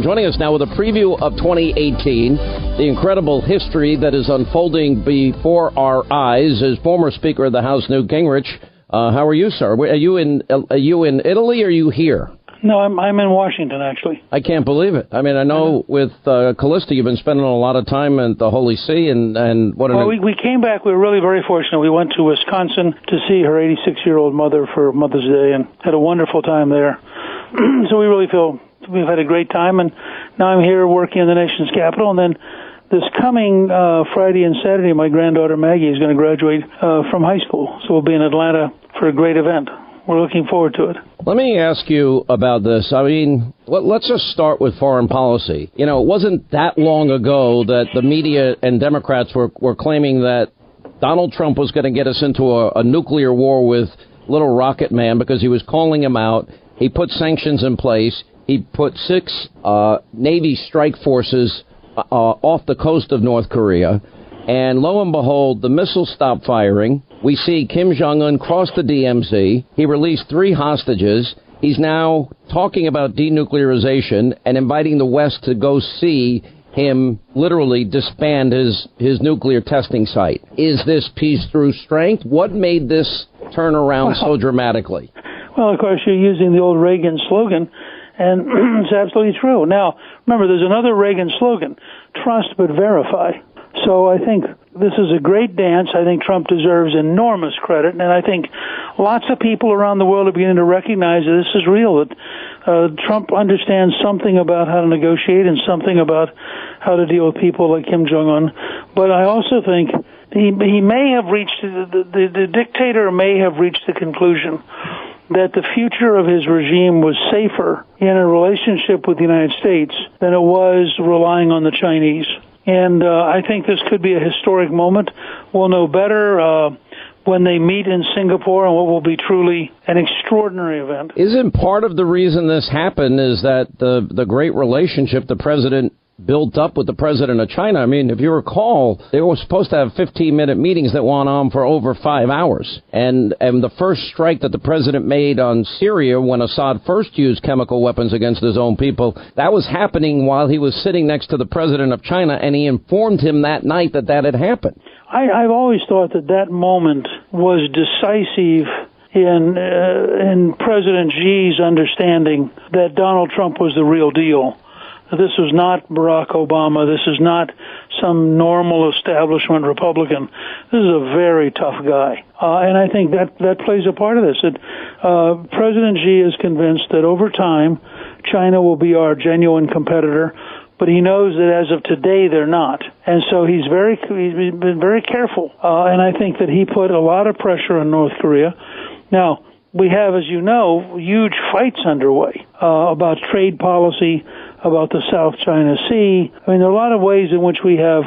Joining us now with a preview of 2018, the incredible history that is unfolding before our eyes, is former Speaker of the House, Newt Gingrich. How are you, sir? Are you in Italy or are you here? No, I'm in Washington, actually. I can't believe it. I mean, I know with Callista, you've been spending a lot of time at the Holy See, and what? Well, we came back. We were really very fortunate. We went to Wisconsin to see her 86-year-old mother for Mother's Day, and had a wonderful time there. So we really feel we've had a great time, and now I'm here working in the nation's capital, and then this coming Friday and Saturday, my granddaughter Maggie is going to graduate from high school, so we'll be in Atlanta for a great event. We're looking forward to it. Let me ask you about this. I mean, let's just start with foreign policy. You know, it wasn't that long ago that the media and Democrats were claiming that Donald Trump was going to get us into a nuclear war with Little Rocket Man because he was calling him out. He put sanctions in place. He put 6 Navy strike forces off the coast of North Korea. And lo and behold, the missiles stopped firing. We see Kim Jong-un cross the DMZ. He released 3 hostages. He's now talking about denuclearization and inviting the West to go see him literally disband his nuclear testing site. Is this peace through strength? What made this turn around so dramatically? Well, of course, you're using the old Reagan slogan, and it's absolutely true. Now, remember, there's another Reagan slogan, trust but verify. So I think this is a great dance. I think Trump deserves enormous credit, and I think lots of people around the world are beginning to recognize that this is real, that Trump understands something about how to negotiate and something about how to deal with people like Kim Jong-un. But I also think he may have reached, the dictator may have reached the conclusion that the future of his regime was safer in a relationship with the United States than it was relying on the Chinese. And I think this could be a historic moment. We'll know better when they meet in Singapore, and what will be truly an extraordinary event. Isn't part of the reason this happened is that the great relationship the president built up with the president of China? I mean, if you recall, they were supposed to have 15-minute meetings that went on for over 5 hours. And the first strike that the president made on Syria when Assad first used chemical weapons against his own people, that was happening while he was sitting next to the president of China, and he informed him that night that had happened. I've always thought that moment was decisive in President Xi's understanding that Donald Trump was the real deal. This was not Barack Obama. This is not some normal establishment Republican. This is a very tough guy. And I think that plays a part of this. President Xi is convinced that over time, China will be our genuine competitor, but he knows that as of today, they're not. And so he's been very careful. And I think that he put a lot of pressure on North Korea. Now, we have, as you know, huge fights underway about trade policy, about the South China Sea. I mean, there are a lot of ways in which we have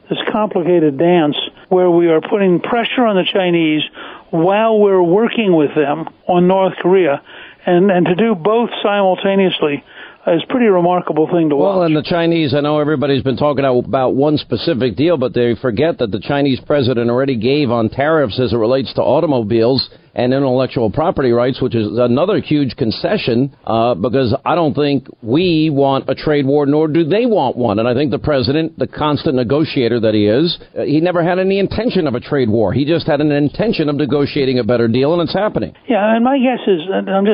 this complicated dance where we are putting pressure on the Chinese while we're working with them on North Korea. And to do both simultaneously is a pretty remarkable thing to watch. Well, and the Chinese, I know everybody's been talking about one specific deal, but they forget that the Chinese president already gave on tariffs as it relates to automobiles and intellectual property rights, which is another huge concession, because I don't think we want a trade war, nor do they want one. And I think the president, the constant negotiator that he is, he never had any intention of a trade war. He just had an intention of negotiating a better deal, and it's happening. Yeah, and my guess is, and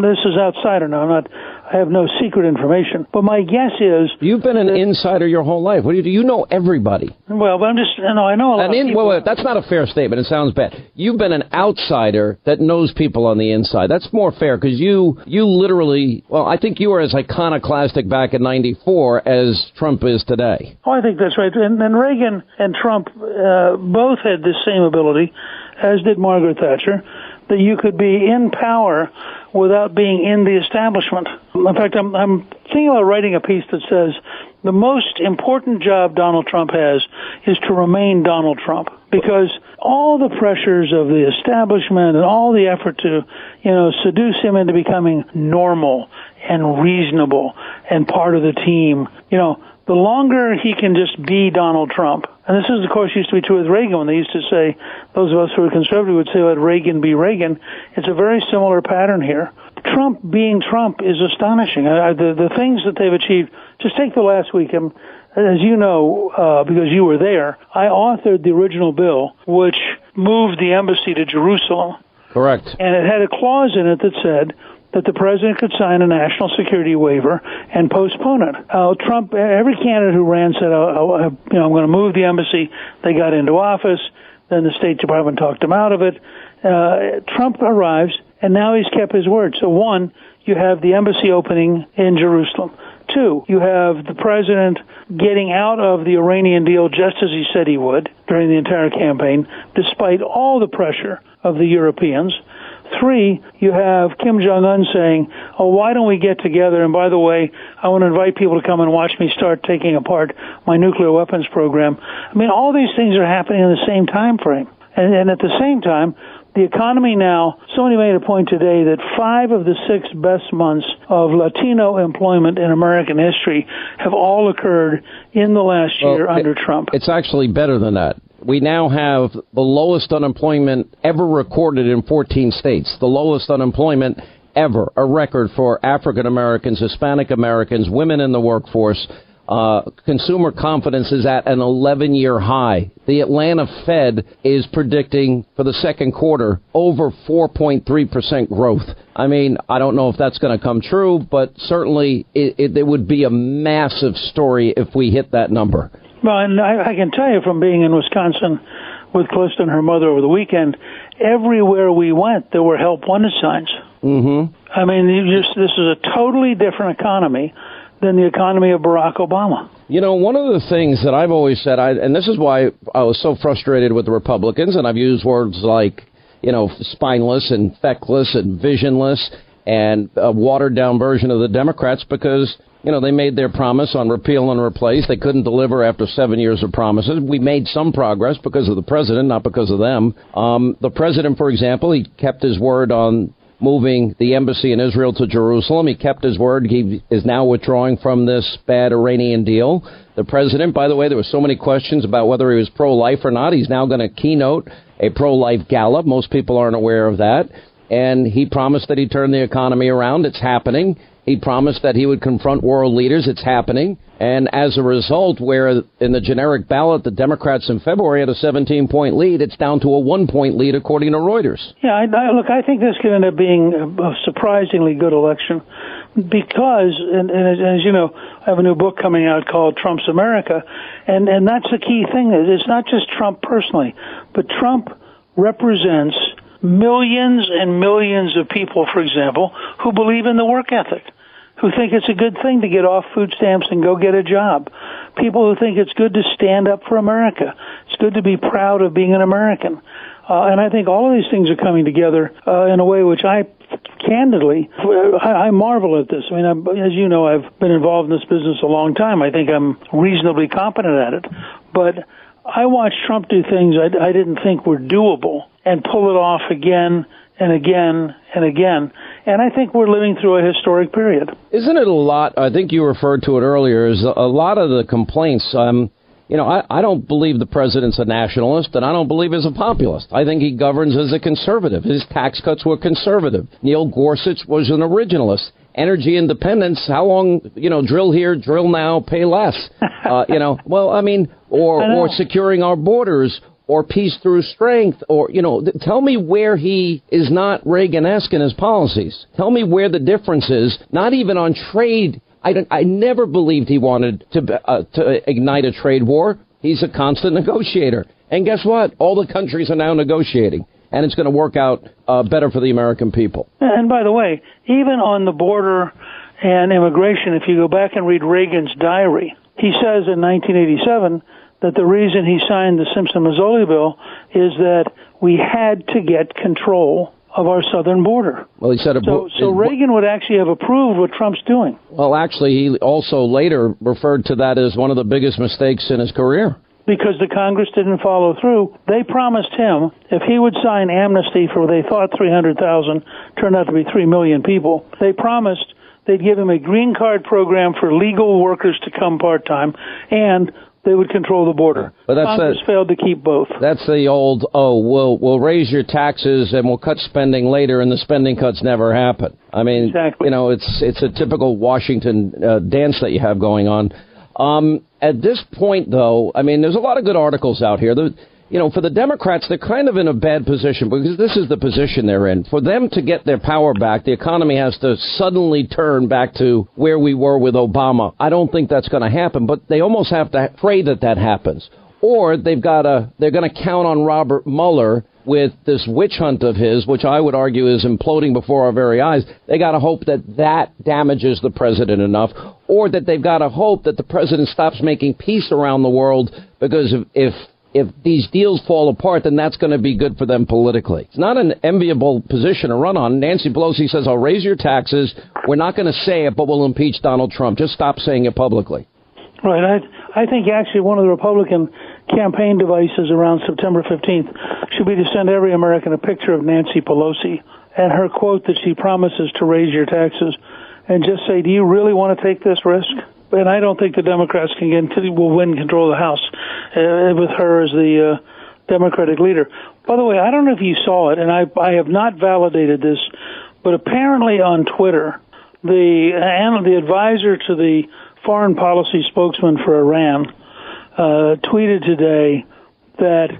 this is outsider now, I have no secret information, but my guess is... You've been an insider your whole life. What do you do? You know everybody. Well, but I know a lot of people. Well, that's not a fair statement. It sounds bad. You've been an outsider that knows people on the inside. That's more fair, because you literally, well, I think you were as iconoclastic back in '94 as Trump is today. Oh, I think that's right. And Reagan and Trump both had the same ability, as did Margaret Thatcher, that you could be in power without being in the establishment. In fact, I'm thinking about writing a piece that says the most important job Donald Trump has is to remain Donald Trump, because all the pressures of the establishment and all the effort to, seduce him into becoming normal and reasonable and part of the team, the longer he can just be Donald Trump, and this is, of course, used to be true with Reagan when they used to say, those of us who are conservative would say, let Reagan be Reagan. It's a very similar pattern here. Trump being Trump is astonishing. The things that they've achieved, just take the last week. As you know, because you were there, I authored the original bill which moved the embassy to Jerusalem. Correct. And it had a clause in it that said that the president could sign a national security waiver and postpone it. Trump, every candidate who ran said, I'm going to move the embassy. They got into office. Then the State Department talked him out of it. Trump arrives, and now he's kept his word. So one, you have the embassy opening in Jerusalem. Two, you have the president getting out of the Iranian deal just as he said he would during the entire campaign, despite all the pressure of the Europeans. Three, you have Kim Jong-un saying, why don't we get together? And by the way, I want to invite people to come and watch me start taking apart my nuclear weapons program. I mean, all these things are happening in the same time frame. And at the same time, the economy now, somebody made a point today that 5 of the 6 best months of Latino employment in American history have all occurred in the last year under Trump. It's actually better than that. We now have the lowest unemployment ever recorded in 14 states, the lowest unemployment ever, a record for African Americans, Hispanic Americans, women in the workforce. Consumer confidence is at an 11-year high. The Atlanta Fed is predicting for the second quarter over 4.3% growth. I mean, I don't know if that's going to come true, but certainly it would be a massive story if we hit that number. Well, and I can tell you from being in Wisconsin with Calista and her mother over the weekend, everywhere we went, there were help wanted signs. Mm-hmm. I mean, this is a totally different economy than the economy of Barack Obama. You know, one of the things that I've always said, and this is why I was so frustrated with the Republicans, and I've used words like, spineless and feckless and visionless and a watered-down version of the Democrats because, they made their promise on repeal and replace. They couldn't deliver after 7 years of promises. We made some progress because of the president, not because of them. The president, for example, he kept his word on moving the embassy in Israel to Jerusalem. He kept his word. He is now withdrawing from this bad Iranian deal. The president, by the way, there were so many questions about whether he was pro-life or not. He's now going to keynote a pro-life gala. Most people aren't aware of that. And he promised that he'd turn the economy around. It's happening. He promised that he would confront world leaders. It's happening. And as a result, where in the generic ballot, the Democrats in February had a 17-point lead, it's down to a 1-point lead, according to Reuters. Yeah, I think this could end up being a surprisingly good election because, and as you know, I have a new book coming out called Trump's America, and that's the key thing. It's not just Trump personally, but Trump represents millions and millions of people, for example, who believe in the work ethic, who think it's a good thing to get off food stamps and go get a job, people who think it's good to stand up for America. It's good to be proud of being an American. And I think all of these things are coming together in a way which I marvel at this. I mean, as you know, I've been involved in this business a long time. I think I'm reasonably competent at it. But I watched Trump do things I didn't think were doable and pull it off again and again and again. And I think we're living through a historic period. Isn't it a lot? I think you referred to it earlier. Is a lot of the complaints. I don't believe the president's a nationalist, and I don't believe he's a populist. I think he governs as a conservative. His tax cuts were conservative. Neil Gorsuch was an originalist. Energy independence, how long, drill here, drill now, pay less. Or securing our borders, or peace through strength, or, tell me where he is not Reaganesque in his policies. Tell me where the difference is, not even on trade. I never believed he wanted to ignite a trade war. He's a constant negotiator. And guess what? All the countries are now negotiating. And it's going to work out better for the American people. And by the way, even on the border and immigration, if you go back and read Reagan's diary, he says in 1987 that the reason he signed the Simpson-Mazzoli bill is that we had to get control of our southern border. Well, he said so Reagan would actually have approved what Trump's doing. Well, actually, he also later referred to that as one of the biggest mistakes in his career. Because the Congress didn't follow through. They promised him if he would sign amnesty for they thought 300,000, turned out to be 3 million people. They promised they'd give him a green card program for legal workers to come part-time and they would control the border. But Congress failed to keep both. That's the old, we'll raise your taxes and we'll cut spending later, and the spending cuts never happen. I mean, exactly. It's a typical Washington dance that you have going on. At this point, though, I mean, there's a lot of good articles out here. For the Democrats, they're kind of in a bad position because this is the position they're in. For them to get their power back, the economy has to suddenly turn back to where we were with Obama. I don't think that's going to happen, but they almost have to pray that happens. Or they're going to count on Robert Mueller with this witch hunt of his, which I would argue is imploding before our very eyes. They got to hope that damages the president enough, or that they've got to hope that the president stops making peace around the world, because if these deals fall apart, then that's going to be good for them politically. It's not an enviable position to run on. Nancy Pelosi says, I'll raise your taxes. We're not going to say it, but we'll impeach Donald Trump. Just stop saying it publicly. Right. I think actually one of the Republican campaign devices around September 15th should be to send every American a picture of Nancy Pelosi and her quote that she promises to raise your taxes, and just say, do you really want to take this risk? And I don't think the Democrats will win control of the House with her as the Democratic leader. By the way, I don't know if you saw it, and I have not validated this, but apparently on Twitter, the advisor to the foreign policy spokesman for Iran tweeted today that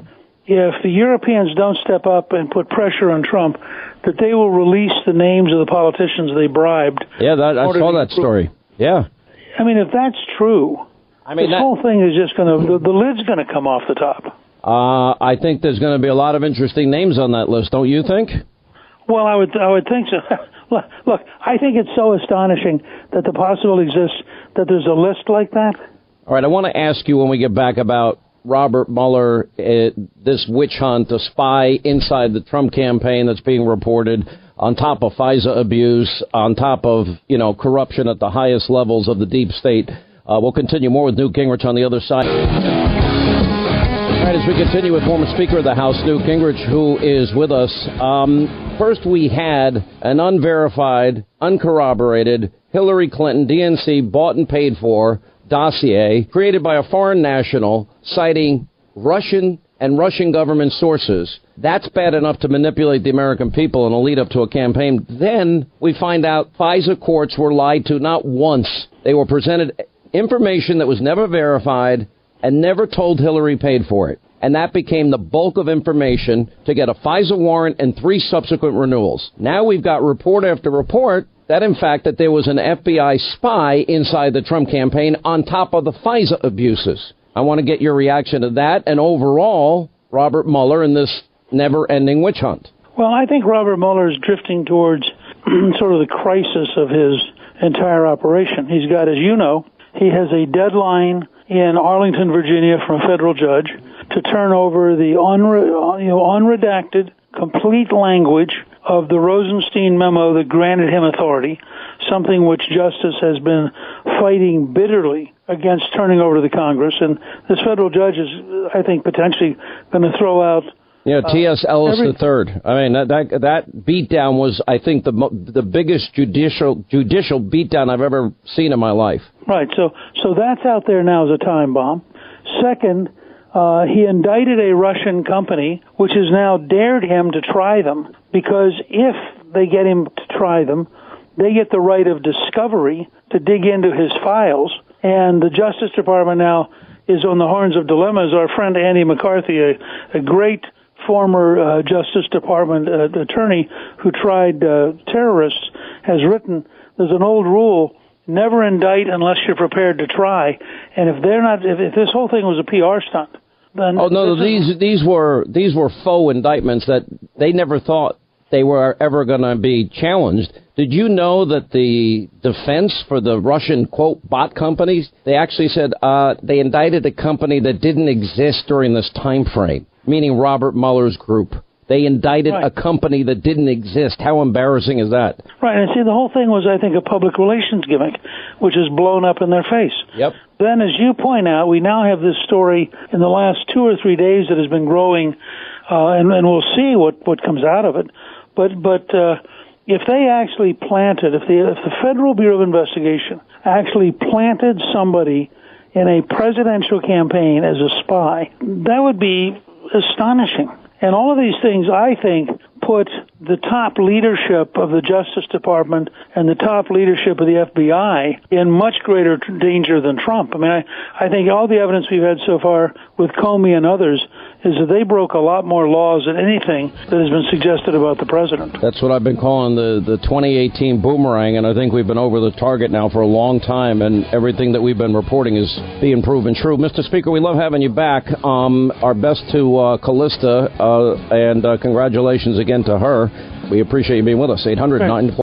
if the Europeans don't step up and put pressure on Trump, that they will release the names of the politicians they bribed. Yeah, I saw that story. Yeah. I mean, if that's true, this whole thing is just going to, the lid's going to come off the top. I think there's going to be a lot of interesting names on that list, don't you think? Well, I would think so. Look, I think it's so astonishing that the possibility exists that there's a list like that. All right, I want to ask you when we get back about Robert Mueller, this witch hunt, a spy inside the Trump campaign that's being reported, on top of FISA abuse, on top of, corruption at the highest levels of the deep state. We'll continue more with Newt Gingrich on the other side. All right, as we continue with former Speaker of the House, Newt Gingrich, who is with us. First, we had an unverified, uncorroborated Hillary Clinton DNC bought and paid for dossier created by a foreign national citing Russian and Russian government sources. That's bad enough to manipulate the American people in a lead up to a campaign. Then we find out FISA courts were lied to not once. They were presented information that was never verified and never told Hillary paid for it. And that became the bulk of information to get a FISA warrant and 3 subsequent renewals. Now we've got report after report that, in fact, that there was an FBI spy inside the Trump campaign on top of the FISA abuses. I want to get your reaction to that and overall Robert Mueller and this never-ending witch hunt. Well, I think Robert Mueller is drifting towards sort of the crisis of his entire operation. He's got, as you know, he has a deadline in Arlington, Virginia, from a federal judge to turn over the unredacted, complete language of the Rosenstein memo that granted him authority, something which justice has been fighting bitterly against turning over to the Congress. And this federal judge is, I think, potentially going to throw out T.S. Ellis III. I mean, that beatdown was, I think, the biggest judicial beatdown I've ever seen in my life. Right. So that's out there now as a time bomb. Second, he indicted a Russian company, which has now dared him to try them, because if they get him to try them, they get the right of discovery to dig into his files. And the Justice Department now is on the horns of dilemmas. Our friend Andy McCarthy, a great former Justice Department attorney who tried terrorists, has written, there's an old rule, never indict unless you're prepared to try. And if this whole thing was a PR stunt, then these were faux indictments that they never thought they were ever going to be challenged. Did you know that the defense for the Russian, quote, bot companies, they actually said they indicted a company that didn't exist during this time frame, meaning Robert Mueller's group. They indicted a company that didn't exist. How embarrassing is that? Right, and see, the whole thing was, I think, a public relations gimmick, which is blown up in their face. Yep. Then, as you point out, we now have this story in the last 2 or 3 days that has been growing, and we'll see what comes out of it. But if they actually planted, if the Federal Bureau of Investigation actually planted somebody in a presidential campaign as a spy, that would be astonishing. And all of these things, I think, put the top leadership of the Justice Department and the top leadership of the FBI in much greater danger than Trump. I mean, I think all the evidence we've had so far with Comey and others is that they broke a lot more laws than anything that has been suggested about the president. That's what I've been calling the 2018 boomerang, and I think we've been over the target now for a long time, and everything that we've been reporting is being proven true. Mr. Speaker, we love having you back. Our best to Callista, and congratulations again to her. We appreciate you being with us. 800-9